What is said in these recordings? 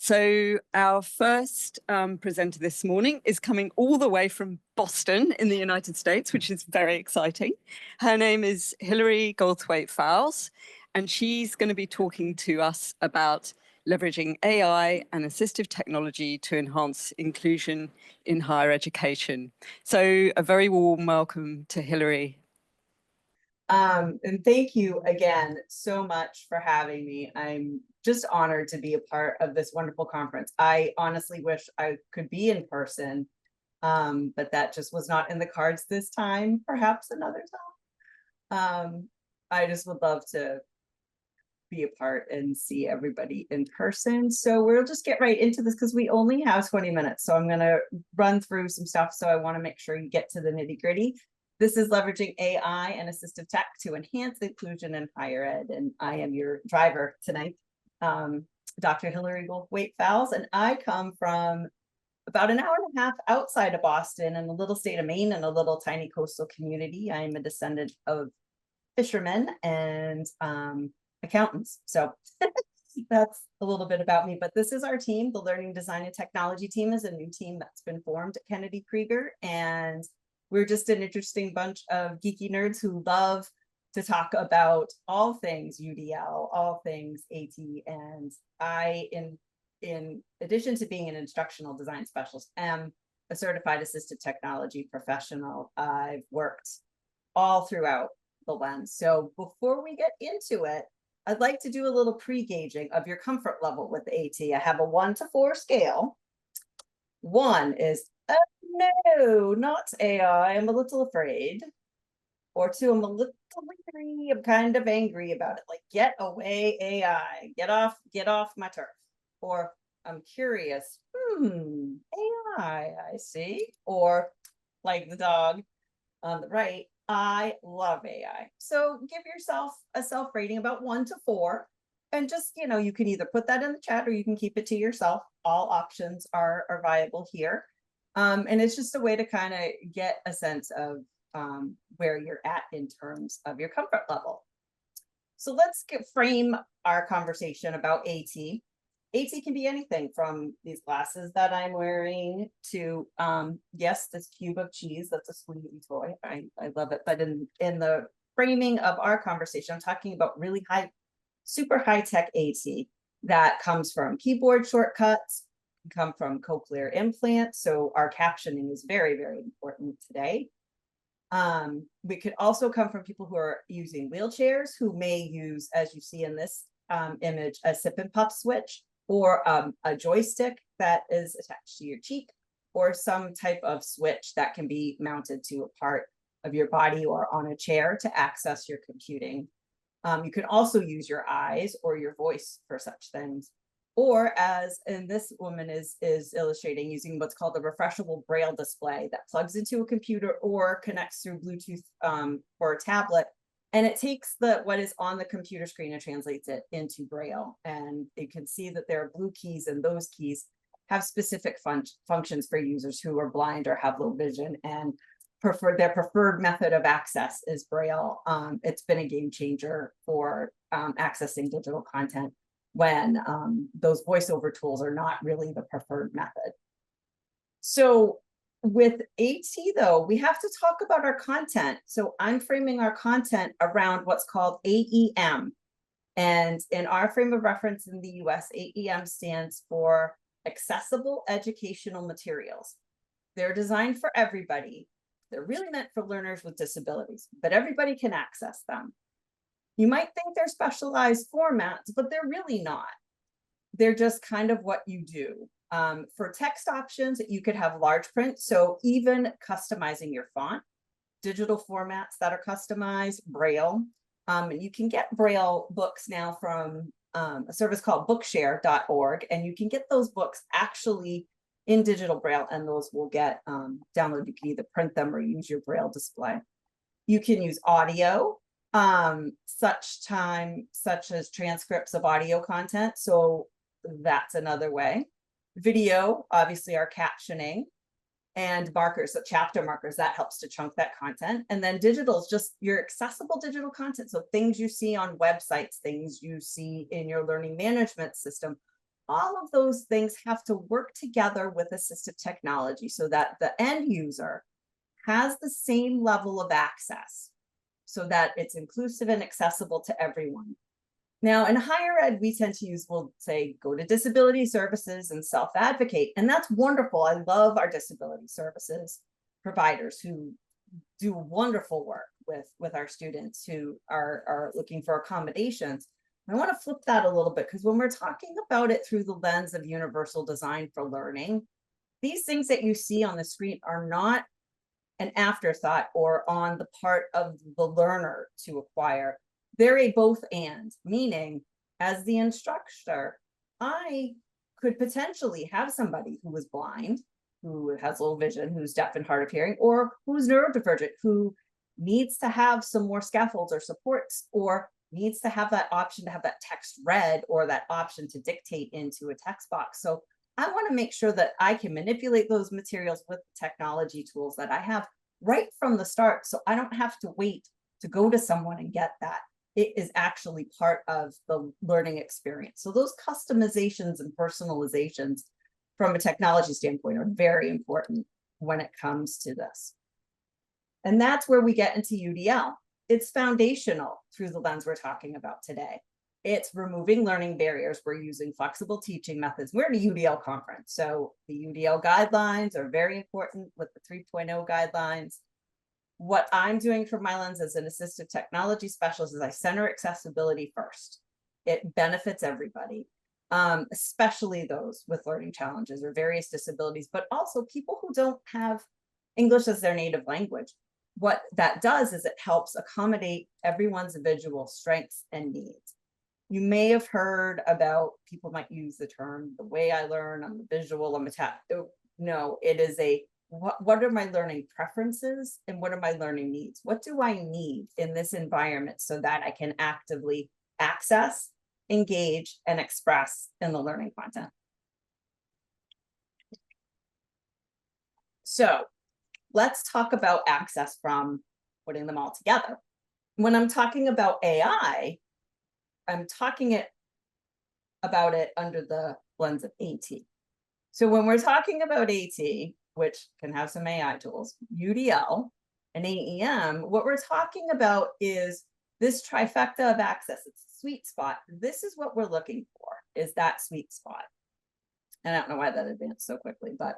So our first presenter this morning is coming all the way from Boston in the United States, which is very exciting. Her name is Hilary Goldthwait-Fowles, and she's going to be talking to us about leveraging AI and assistive technology to enhance inclusion in higher education. So a very warm welcome to Hilary. And thank you again so much for having me. I'm just honored to be a part of this wonderful conference. I honestly wish I could be in person, but that just was not in the cards this time, perhaps another time. I just would love to be a part and see everybody in person. So we'll just get right into this because we only have 20 minutes. So I'm going to run through some stuff. So I want to make sure you get to the nitty-gritty. This is leveraging AI and assistive tech to enhance inclusion in higher ed. And I am your driver tonight, Dr. Hilary Goldthwait-Fowles. And I come from about an hour and a half outside of Boston in the little state of Maine and a little tiny coastal community. I'm a descendant of fishermen and accountants. So that's a little bit about me, but this is our team. The Learning Design and Technology team is a new team that's been formed at Kennedy Krieger, and we're just an interesting bunch of geeky nerds who love to talk about all things UDL, all things AT, and I, in addition to being an instructional design specialist, am a certified assistive technology professional. I've worked all throughout the lens. So before we get into it, I'd like to do a little pre-gauging of your comfort level with AT. I have a 1 to 4 scale. 1 is, oh no, not AI, I'm a little afraid. Or 2, I'm a little weary, I'm kind of angry about it. Like, get away, AI, get off my turf. Or I'm curious, AI, I see. Or like the dog on the right, I love AI. So give yourself a self rating about 1 to 4. And just, you can either put that in the chat or you can keep it to yourself. All options are viable here. And it's just a way to kind of get a sense of where you're at in terms of your comfort level. So let's frame our conversation about AT. AT can be anything from these glasses that I'm wearing to, yes, this cube of cheese. That's a sweetie toy. I love it. But in the framing of our conversation, I'm talking about really super high-tech AT that comes from keyboard shortcuts, come from cochlear implants. So our captioning is very, very important today. We could also come from people who are using wheelchairs, who may use, as you see in this image, a sip and puff switch, or a joystick that is attached to your cheek, or some type of switch that can be mounted to a part of your body or on a chair to access your computing. You can also use your eyes or your voice for such things. Or, as in this woman is illustrating, using what's called a refreshable braille display that plugs into a computer or connects through Bluetooth or a tablet. And it takes what is on the computer screen and translates it into braille. And you can see that there are blue keys, and those keys have specific functions for users who are blind or have low vision, and their preferred method of access is braille. It's been a game changer for accessing digital content when those voiceover tools are not really the preferred method. So with AT, though, we have to talk about our content. So I'm framing our content around what's called AEM. And in our frame of reference in the US, AEM stands for Accessible Educational Materials. They're designed for everybody. They're really meant for learners with disabilities, but everybody can access them. You might think they're specialized formats, but they're really not. They're just kind of what you do. For text options, you could have large print, so even customizing your font, digital formats that are customized, Braille. And you can get Braille books now from a service called bookshare.org, and you can get those books actually in digital Braille, and those will get downloaded. You can either print them or use your Braille display. You can use audio, such as transcripts of audio content. So that's another way. Video, obviously, our captioning, and markers, so chapter markers, that helps to chunk that content. And then digital is just your accessible digital content. So things you see on websites, things you see in your learning management system, all of those things have to work together with assistive technology so that the end user has the same level of access so that it's inclusive and accessible to everyone. Now, in higher ed, we tend to use, we'll say, go to disability services and self-advocate. And that's wonderful. I love our disability services providers who do wonderful work with our students who are looking for accommodations. I want to flip that a little bit, because when we're talking about it through the lens of universal design for learning, these things that you see on the screen are not an afterthought or on the part of the learner to acquire. They're a both and, meaning as the instructor, I could potentially have somebody who is blind, who has low vision, who's deaf and hard of hearing, or who's neurodivergent, who needs to have some more scaffolds or supports, or needs to have that option to have that text read, or that option to dictate into a text box. So I want to make sure that I can manipulate those materials with the technology tools that I have right from the start. So I don't have to wait to go to someone and get that. It is actually part of the learning experience. So those customizations and personalizations from a technology standpoint are very important when it comes to this. And that's where we get into UDL. It's foundational through the lens we're talking about today. It's removing learning barriers. We're using flexible teaching methods. We're at a UDL conference, so the UDL guidelines are very important with the 3.0 guidelines. What I'm doing from my lens as an assistive technology specialist is I center accessibility first. It benefits everybody, especially those with learning challenges or various disabilities, but also people who don't have English as their native language. What that does is it helps accommodate everyone's individual strengths and needs. You may have heard about, people might use the term, the way I learn, I'm a visual, I'm a tap. No, it is a, what are my learning preferences and what are my learning needs? What do I need in this environment so that I can actively access, engage, and express in the learning content? So let's talk about access from putting them all together. When I'm talking about AI, I'm talking about it under the lens of AT. So when we're talking about AT, which can have some AI tools, UDL and AEM, what we're talking about is this trifecta of access. It's a sweet spot. This is what we're looking for, is that sweet spot. And I don't know why that advanced so quickly, but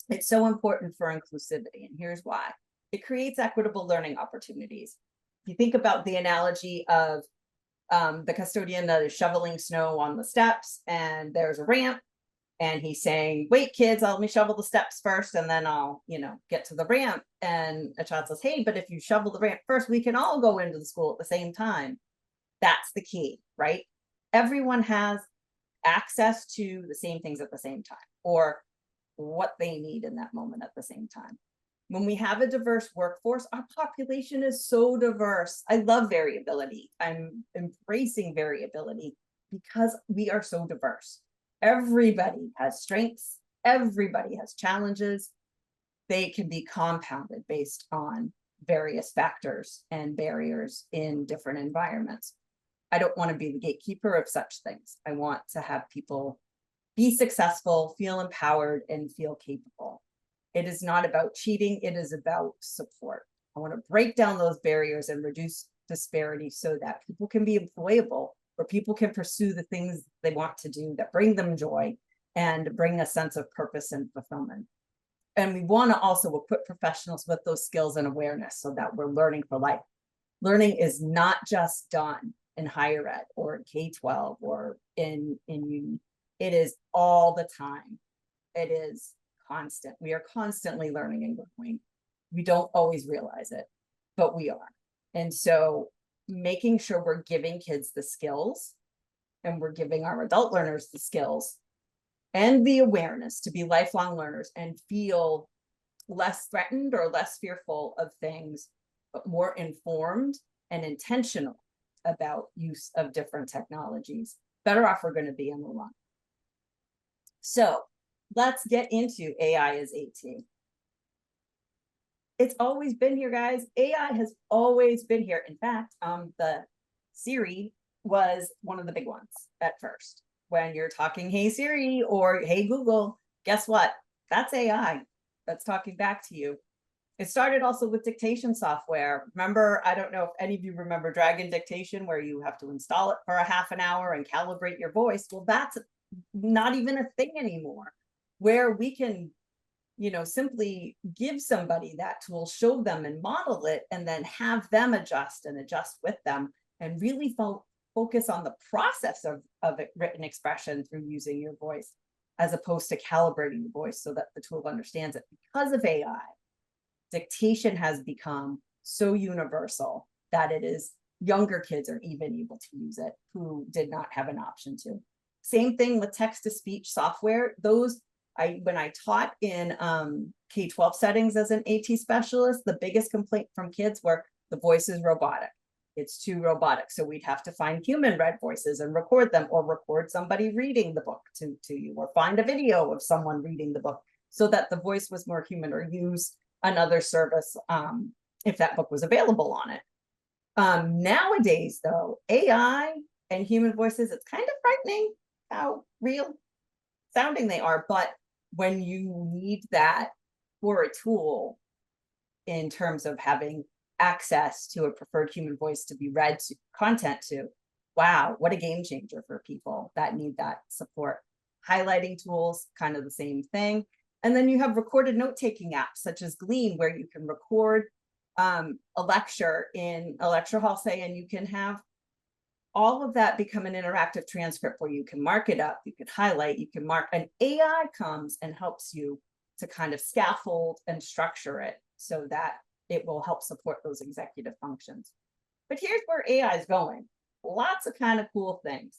it's so important for inclusivity. And here's why. It creates equitable learning opportunities. If you think about the analogy of the custodian that is shoveling snow on the steps, and there's a ramp, and he's saying, wait, kids, let me shovel the steps first, and then I'll, get to the ramp. And a child says, hey, but if you shovel the ramp first, we can all go into the school at the same time. That's the key, right? Everyone has access to the same things at the same time, or what they need in that moment at the same time. When we have a diverse workforce, our population is so diverse. I love variability. I'm embracing variability because we are so diverse. Everybody has strengths. Everybody has challenges. They can be compounded based on various factors and barriers in different environments. I don't want to be the gatekeeper of such things. I want to have people be successful, feel empowered, and feel capable. It is not about cheating. It is about support. I want to break down those barriers and reduce disparity so that people can be employable, or people can pursue the things they want to do that bring them joy and bring a sense of purpose and fulfillment. And we want to also equip professionals with those skills and awareness so that we're learning for life. Learning is not just done in higher ed or K-12 or in uni. It is all the time. It is constant. We are constantly learning and growing. We don't always realize it, but we are. And so making sure we're giving kids the skills, and we're giving our adult learners the skills and the awareness to be lifelong learners and feel less threatened or less fearful of things, but more informed and intentional about use of different technologies, better off we're going to be in the long run. So let's get into AI as AT. It's always been here, guys. AI has always been here. In fact, the Siri was one of the big ones at first. when you're talking, hey Siri or hey Google, guess what? That's AI that's talking back to you. It started also with dictation software. Remember, I don't know if any of you remember Dragon Dictation, where you have to install it for a half an hour and calibrate your voice. Well, that's not even a thing anymore, where we can, you know, simply give somebody that tool, show them and model it, and then have them adjust and adjust with them, and really focus on the process of written expression through using your voice, as opposed to calibrating the voice so that the tool understands it. Because of AI, dictation has become so universal that it is younger kids are even able to use it who did not have an option to. Same thing with text-to-speech software. Those, when I taught in K-12 settings as an AT specialist, the biggest complaint from kids were the voice is robotic. It's too robotic. So we'd have to find human read voices and record them, or record somebody reading the book to you, or find a video of someone reading the book so that the voice was more human, or use another service if that book was available on it. Nowadays, though, AI and human voices, it's kind of frightening how real sounding they are. But when you need that for a tool in terms of having access to a preferred human voice to be read to content to, wow, what a game changer for people that need that support. Highlighting tools, kind of the same thing. And then you have recorded note-taking apps such as Glean, where you can record a lecture in a lecture hall, say, and you can have all of that become an interactive transcript where you can mark it up, you can highlight, you can mark, and AI comes and helps you to kind of scaffold and structure it so that it will help support those executive functions. But here's where AI is going. Lots of kind of cool things.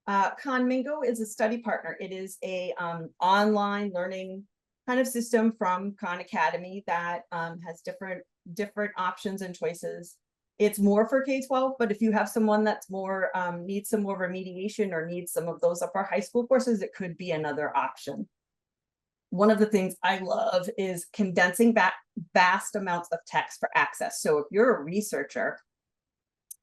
Conmingo is a study partner. It is a online learning kind of system from Khan Academy that has different options and choices. It's more for K-12, but if you have someone that's more needs some more remediation or needs some of those upper high school courses, it could be another option. One of the things I love is condensing back vast amounts of text for access. So if you're a researcher,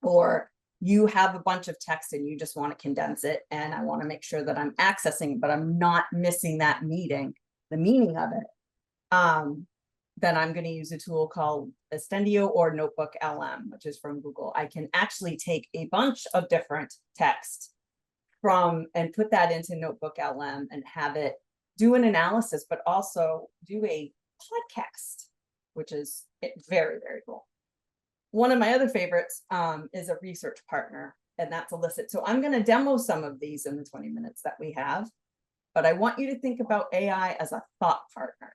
or you have a bunch of text and you just want to condense it, and I want to make sure that I'm accessing, but I'm not missing that the meaning of it, then I'm going to use a tool called Estendio or Notebook LM, which is from Google. I can actually take a bunch of different text and put that into Notebook LM and have it do an analysis, but also do a podcast, which is very, very cool. One of my other favorites is a research partner, and that's ADCET. So I'm going to demo some of these in the 20 minutes that we have, but I want you to think about AI as a thought partner.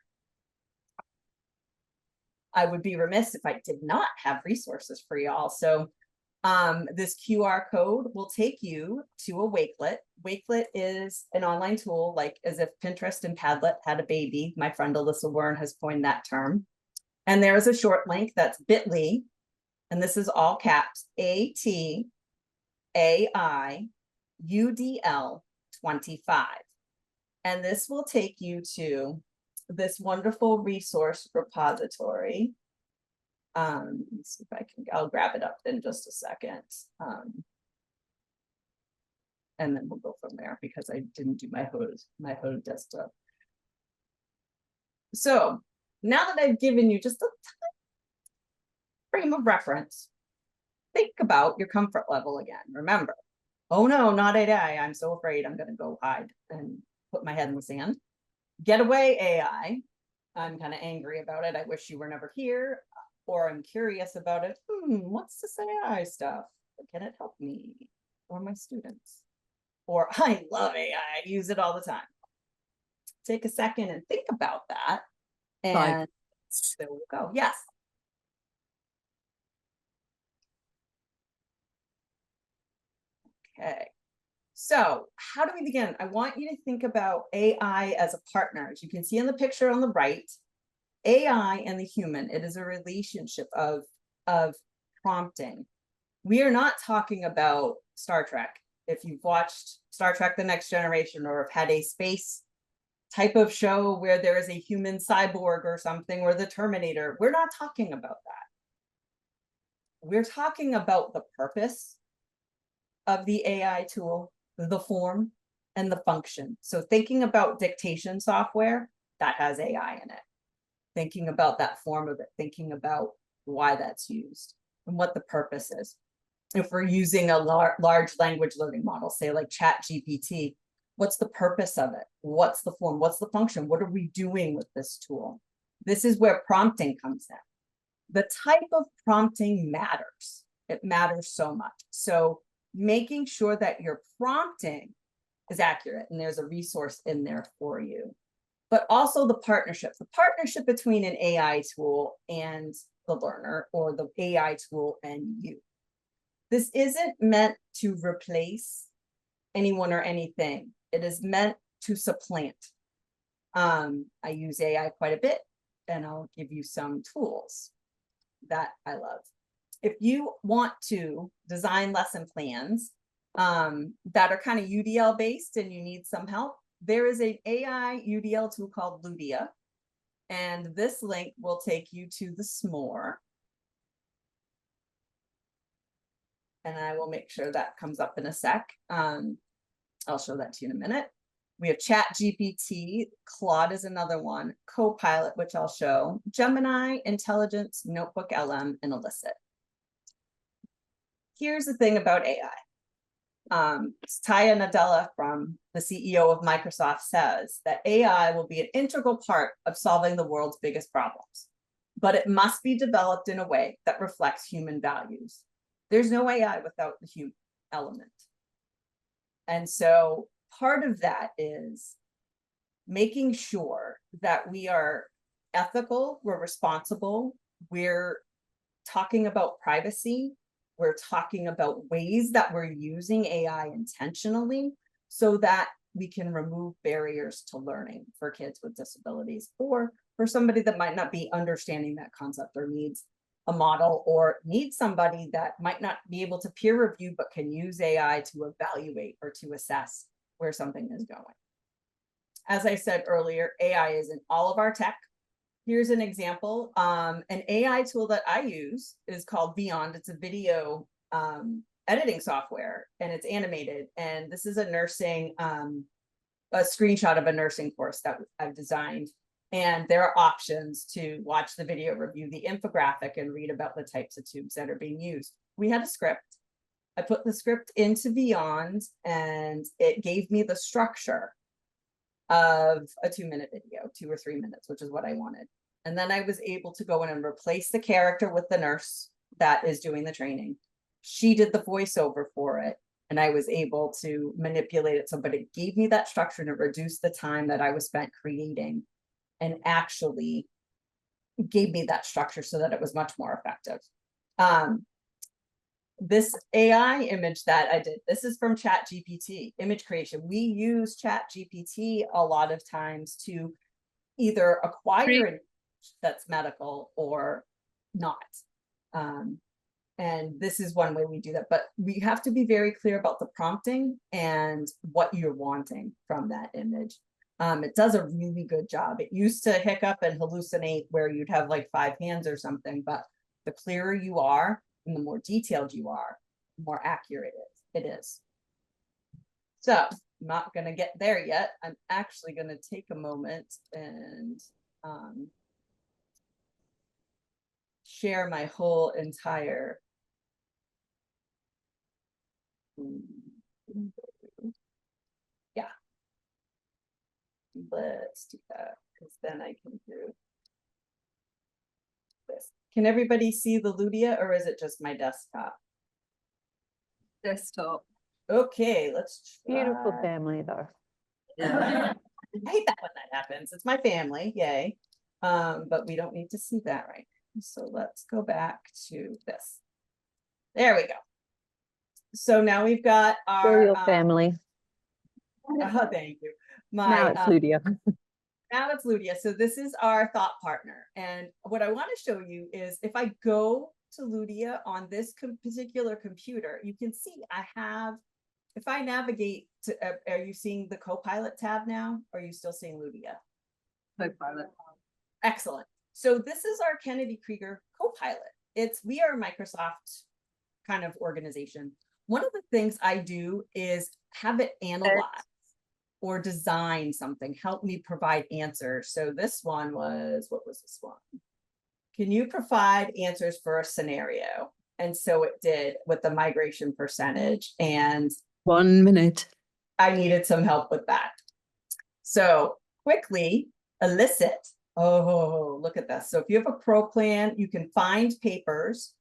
I would be remiss if I did not have resources for y'all. So this QR code will take you to a Wakelet. Wakelet is an online tool, like as if Pinterest and Padlet had a baby. My friend Alyssa Warren has coined that term. And there is a short link that's bit.ly, and this is all caps, ATAI UDL 25. And this will take you to this wonderful resource repository. Let's see if I'll grab it up in just a second. And then we'll go from there because I didn't do my HODE desktop. So now that I've given you just a frame of reference, think about your comfort level again. Remember, oh no, not AI. I'm so afraid I'm going to go hide and put my head in the sand. Get away, AI. I'm kind of angry about it. I wish you were never here. Or I'm curious about it. What's this AI stuff? Can it help me or my students? Or I love AI. I use it all the time. Take a second and think about that. And there we go. Yes. Okay. So how do we begin? I want you to think about AI as a partner. As you can see in the picture on the right, AI and the human, it is a relationship of prompting. We are not talking about Star Trek. If you've watched Star Trek The Next Generation, or have had a space type of show where there is a human cyborg or something, or the Terminator, we're not talking about that. We're talking about the purpose of the AI tool, the form, and the function. So thinking about dictation software, that has AI in it. Thinking about that form of it, thinking about why that's used and what the purpose is. If we're using a large language learning model, say like ChatGPT, what's the purpose of it? What's the form? What's the function? What are we doing with this tool? This is where prompting comes in. The type of prompting matters. It matters so much. So making sure that your prompting is accurate, and there's a resource in there for you. But also the partnership between an AI tool and the learner, or the AI tool and you. This isn't meant to replace anyone or anything. It is meant to supplant. I use AI quite a bit, and I'll give you some tools that I love. If you want to design lesson plans that are kind of UDL based and you need some help, there is an AI UDL tool called Ludia. And this link will take you to the SMORE. And I will make sure that comes up in a sec. I'll show that to you in a minute. We have ChatGPT, Claude is another one, Copilot, which I'll show, Gemini, Intelligence, Notebook LM, and ADCET. Here's the thing about AI. Satya Nadella, from the CEO of Microsoft, says that AI will be an integral part of solving the world's biggest problems, but it must be developed in a way that reflects human values. There's no AI without the human element. And so part of that is making sure that we are ethical, we're responsible, we're talking about privacy, we're talking about ways that we're using AI intentionally so that we can remove barriers to learning for kids with disabilities, or for somebody that might not be understanding that concept or needs a model, or needs somebody that might not be able to peer review but can use AI to evaluate or to assess where something is going. As I said earlier, AI is in all of our tech. Here's an example. An AI tool that I use is called Beyond. It's a video editing software, and it's animated. And this is a nursing, a screenshot of a nursing course that I've designed. And there are options to watch the video, review the infographic, and read about the types of tubes that are being used. We had a script. I put the script into Beyond, and it gave me the structure of a 2-minute video, 2 or 3 minutes, which is what I wanted. And then I was able to go in and replace the character with the nurse that is doing the training. She did the voiceover for it, and I was able to manipulate it. So, but it gave me that structure, and it reduced the time that I was spent creating, and actually gave me that structure so that it was much more effective. This AI image that I did, this is from ChatGPT, image creation. We use ChatGPT a lot of times to either acquire an image that's medical or not. And this is one way we do that, but we have to be very clear about the prompting and what you're wanting from that image. It does a really good job. It used to hiccup and hallucinate where you'd have like 5 hands or something, but the clearer you are and the more detailed you are, the more accurate it is. So I'm not going to get there yet. I'm actually going to take a moment and share my whole entire yeah. Let's do that, because then I can do this. Can everybody see the Ludia, or is it just my desktop? Desktop. Okay, let's try. Beautiful family, though. I hate that when that happens. It's my family, yay. But we don't need to see that right now. So let's go back to this. There we go. So now we've got our Your family. Oh, thank you. Now it's Ludia. Now it's Ludia. So this is our thought partner. And what I want to show you is if I go to Ludia on this particular computer, you can see I have, if I navigate to, are you seeing the Copilot tab now? Or are you still seeing Ludia? Copilot. Excellent. So this is our Kennedy Krieger Copilot. We are a Microsoft kind of organization. One of the things I do is have it analyze or design something, help me provide answers. So this one was, what was this one? Can you provide answers for a scenario? And so it did with the migration percentage. And 1 minute. I needed some help with that. So quickly, ADCET. Oh, look at this. So if you have a pro plan, you can find papers.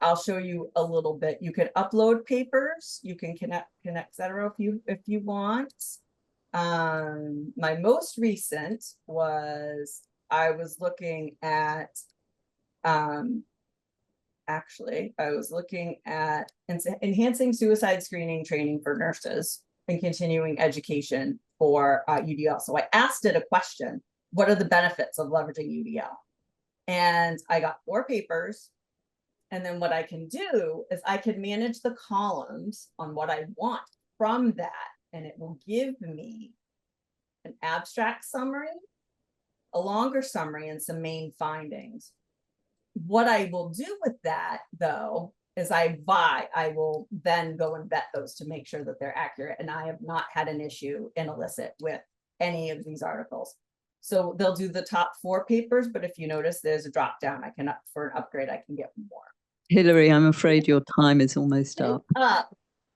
I'll show you a little bit. You can upload papers. You can connect, etc. if you want. My most recent was, I was looking at, actually, I was looking at enhancing suicide screening training for nurses and continuing education for UDL. So I asked it a question: what are the benefits of leveraging UDL? And I got 4 papers. And then what I can do is I can manage the columns on what I want from that. And it will give me an abstract summary, a longer summary, and some main findings. What I will do with that, though, is I will then go and vet those to make sure that they're accurate. And I have not had an issue in ADCET with any of these articles. So they'll do the top 4 papers, but if you notice, there's a drop down. I can, for an upgrade, I can get more. Hillary, I'm afraid your time is almost up.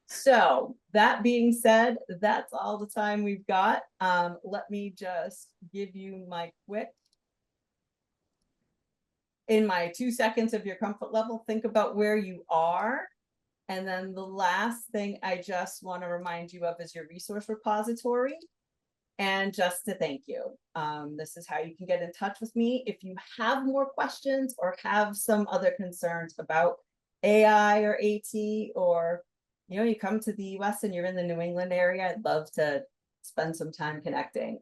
So that being said, that's all the time we've got. Let me just give you my quick, in my 2 seconds of your comfort level, think about where you are. And then the last thing I just want to remind you of is your resource repository. And just to thank you. This is how you can get in touch with me. If you have more questions or have some other concerns about AI or AT, or, you know, you come to the US and you're in the New England area, I'd love to spend some time connecting.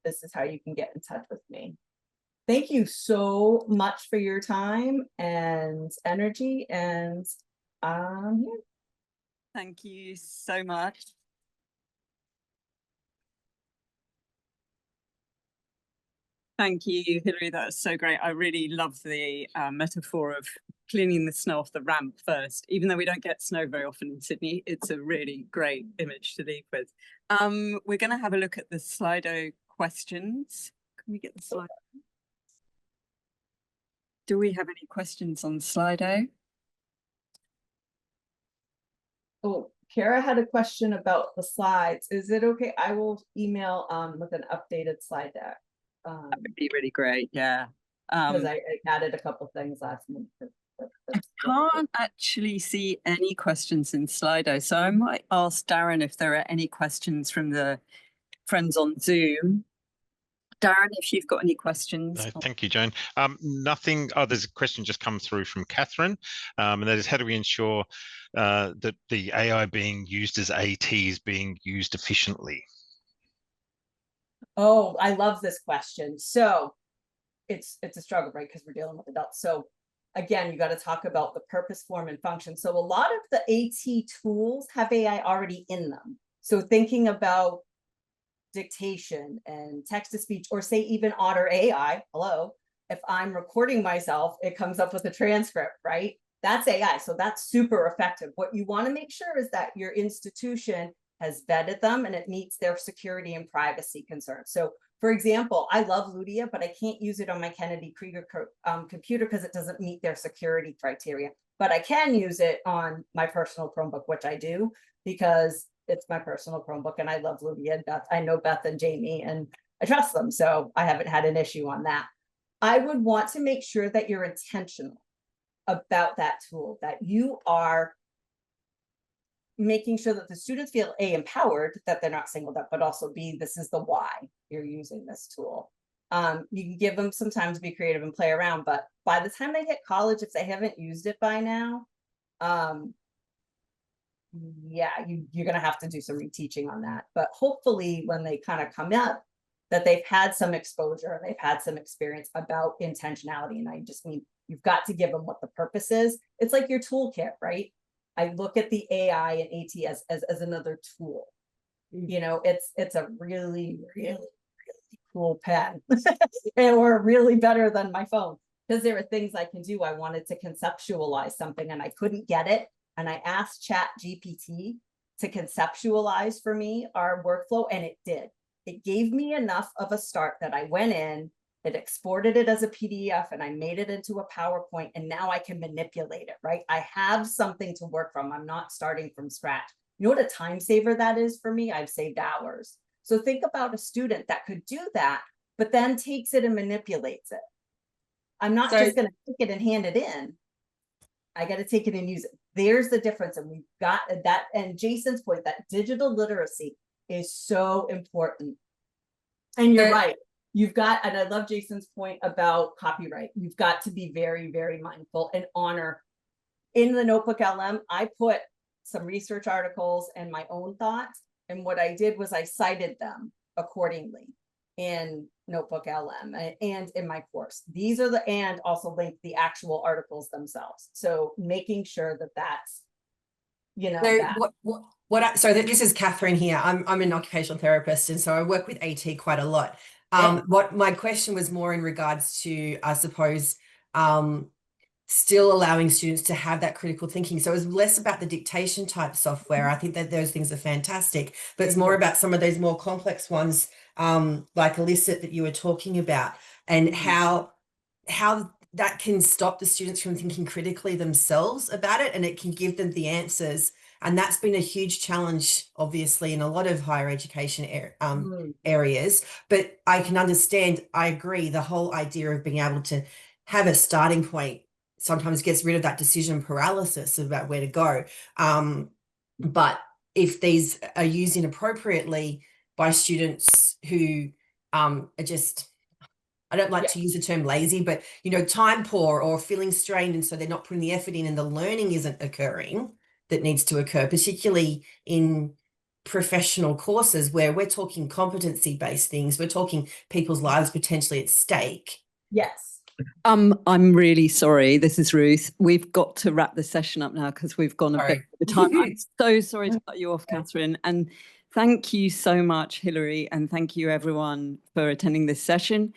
This is how you can get in touch with me. Thank you so much for your time and energy. And yeah. Thank you so much. Thank you, Hillary. That's so great. I really love the metaphor of cleaning the snow off the ramp first. Even though we don't get snow very often in Sydney, it's a really great image to leave with. We're going to have a look at the Slido questions. Can we get the Slido? Do we have any questions on Slido? Oh, Kara had a question about the slides. Is it okay? I will email with an updated slide deck. That would be really great. Yeah. Because I added a couple things last month. I can't actually see any questions in Slido, so I might ask Darren if there are any questions from the friends on Zoom. Darren, if you've got any questions. No, thank you, Joan. Nothing. Oh, there's a question just come through from Catherine, and that is, how do we ensure that the AI being used as AT is being used efficiently? Oh, I love this question. So it's a struggle, right? Because we're dealing with adults. So again, you got to talk about the purpose, form, and function. So a lot of the AT tools have AI already in them. So thinking about dictation and text to speech, or say even Otter AI, hello, if I'm recording myself, it comes up with a transcript, right? That's AI. So that's super effective. What you want to make sure is that your institution has vetted them and it meets their security and privacy concerns. So for example, I love Ludia, but I can't use it on my Kennedy Krieger computer because it doesn't meet their security criteria. But I can use it on my personal Chromebook, which I do because it's my personal Chromebook and I love Ludia and Beth. I know Beth and Jamie and I trust them. So I haven't had an issue on that. I would want to make sure that you're intentional about that tool, that you are making sure that the students feel A, empowered, that they're not singled out, but also B, this is the why you're using this tool. You can give them some time to be creative and play around, but by the time they hit college, if they haven't used it by now, yeah, you're going to have to do some reteaching on that. But hopefully when they kind of come up, that they've had some exposure, they've had some experience about intentionality. And I just mean, you've got to give them what the purpose is. It's like your toolkit, right? I look at the AI and AT as another tool. You know, it's a really, really, really cool pen. And we're really better than my phone because there are things I can do. I wanted to conceptualize something and I couldn't get it. And I asked Chat GPT to conceptualize for me our workflow, and it did. It gave me enough of a start that I went in, it exported it as a PDF, and I made it into a PowerPoint, and now I can manipulate it, right? I have something to work from. I'm not starting from scratch. You know what a time saver that is for me? I've saved hours. So think about a student that could do that, but then takes it and manipulates it. I'm not just going to take it and hand it in. I got to take it and use it. There's the difference. And we've got that. And Jason's point, that digital literacy is so important. And you're right. You've got, and I love Jason's point about copyright. You've got to be very, very mindful and honor. In the Notebook LM, I put some research articles and my own thoughts. And what I did was I cited them accordingly in Notebook LM and in my course. These are the, and also link the actual articles themselves. So making sure that that's, you know, so that. So this is Catherine here. I'm an occupational therapist, and so I work with AT quite a lot. Yeah. What my question was more in regards to, I suppose, still allowing students to have that critical thinking. So it was less about the dictation type software. I think that those things are fantastic, but it's more about some of those more complex ones, like ADCET that you were talking about, and how that can stop the students from thinking critically themselves about it, and it can give them the answers. And that's been a huge challenge, obviously, in a lot of higher education areas. But I can understand, I agree, the whole idea of being able to have a starting point sometimes gets rid of that decision paralysis about where to go. But if these are used inappropriately by students who are just, I don't like to use the term lazy, but, you know, time poor or feeling strained, and so they're not putting the effort in and the learning isn't occurring that needs to occur, particularly in professional courses where we're talking competency-based things, we're talking people's lives potentially at stake. Yes. I'm really sorry. This is Ruth. We've got to wrap the session up now because we've gone a bit over time. I'm so sorry to cut you off, Catherine. And thank you so much, Hilary, and thank you everyone for attending this session.